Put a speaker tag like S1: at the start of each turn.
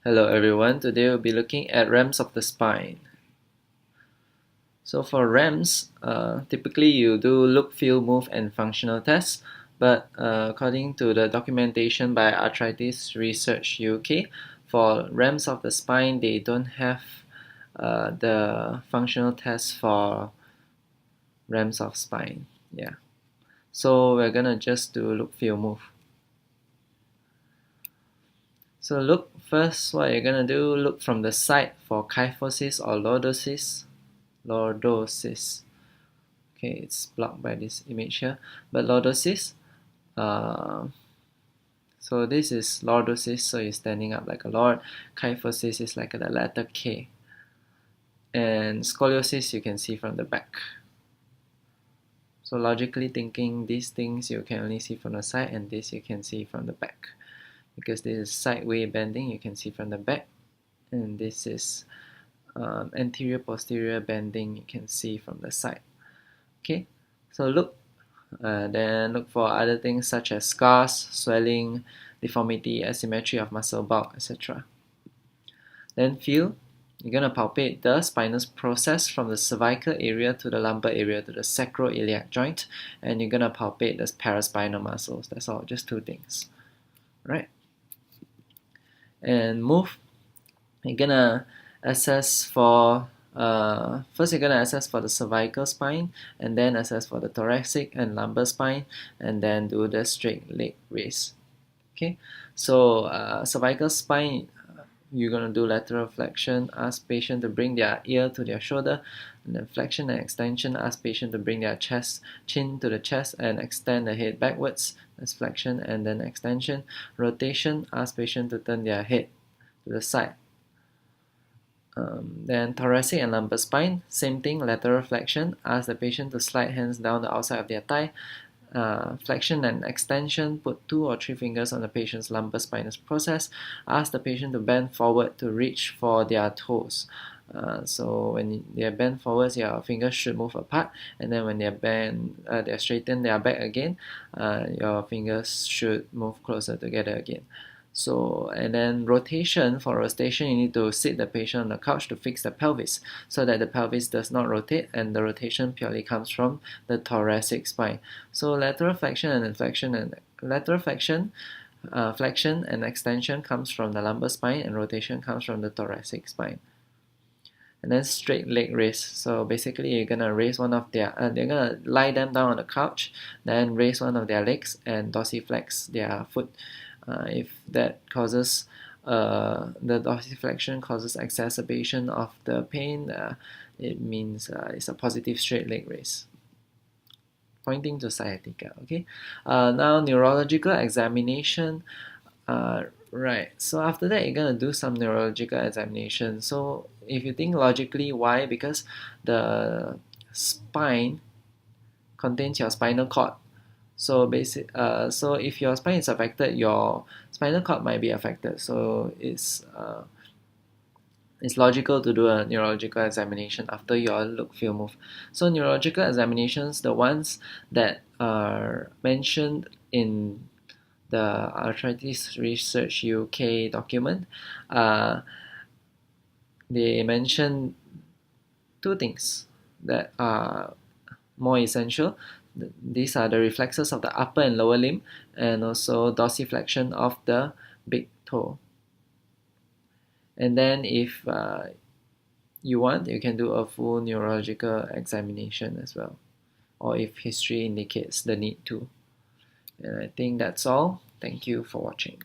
S1: Hello everyone, today we'll be looking at REMS of the spine. So for REMS, typically you do look, feel, move and functional tests, but according to the documentation by Arthritis Research UK, for REMS of the spine, they don't have the functional tests for REMS of spine. Yeah. So we're gonna just do look, feel, move. So look, first what you're gonna do, look from the side for kyphosis or lordosis. Okay, it's blocked by this image here, but lordosis, so this is lordosis, so you're standing up like a lord. Kyphosis is like the letter K, and scoliosis you can see from the back. So logically thinking, these things you can only see from the side, and this you can see from the back. Because this is sideways bending, you can see from the back, and this is anterior posterior bending, you can see from the side. Okay, so look, then look for other things such as scars, swelling, deformity, asymmetry of muscle bulk, etc. Then feel, you're going to palpate the spinous process from the cervical area to the lumbar area to the sacroiliac joint, and you're going to palpate the paraspinal muscles. That's all, just two things. Right? And move, you're going to assess for first you're going to assess for the cervical spine, and then assess for the thoracic and lumbar spine, and then do the straight leg raise. Okay, so cervical spine, you're going to do lateral flexion, ask patient to bring their ear to their shoulder, and then flexion and extension, ask patient to bring their chin to the chest and extend the head backwards. That's flexion and then extension. Rotation, ask patient to turn their head to the side. Then thoracic and lumbar spine, same thing, lateral flexion, ask the patient to slide hands down the outside of their thigh. Flexion and extension, put 2 or 3 fingers on the patient's lumbar spinous process. Ask the patient to bend forward to reach for their toes. So when they're bent forwards, your fingers should move apart, and then when they're bent, they're straightened, they are back again, your fingers should move closer together again. So, and then rotation, for rotation you need to sit the patient on the couch to fix the pelvis so that the pelvis does not rotate, and the rotation purely comes from the thoracic spine. So lateral flexion and flexion and lateral flexion, flexion and extension comes from the lumbar spine, and rotation comes from the thoracic spine. And then straight leg raise. So basically you're gonna raise one of their, they're gonna lie them down on the couch, then raise one of their legs and dorsiflex their foot. If that causes the dorsiflexion causes exacerbation of the pain, it means it's a positive straight leg raise, pointing to sciatica. Okay. Now neurological examination. Right, so after that you're gonna do some neurological examination. So if you think logically, why? Because the spine contains your spinal cord. So so if your spine is affected, your spinal cord might be affected. So it's logical to do a neurological examination after your look, feel, move. So neurological examinations, the ones that are mentioned in the Arthritis Research UK document, they mention 2 things that are more essential. These are the reflexes of the upper and lower limb, and also dorsiflexion of the big toe. And then if you want, you can do a full neurological examination as well, or if history indicates the need to. And I think that's all. Thank you for watching.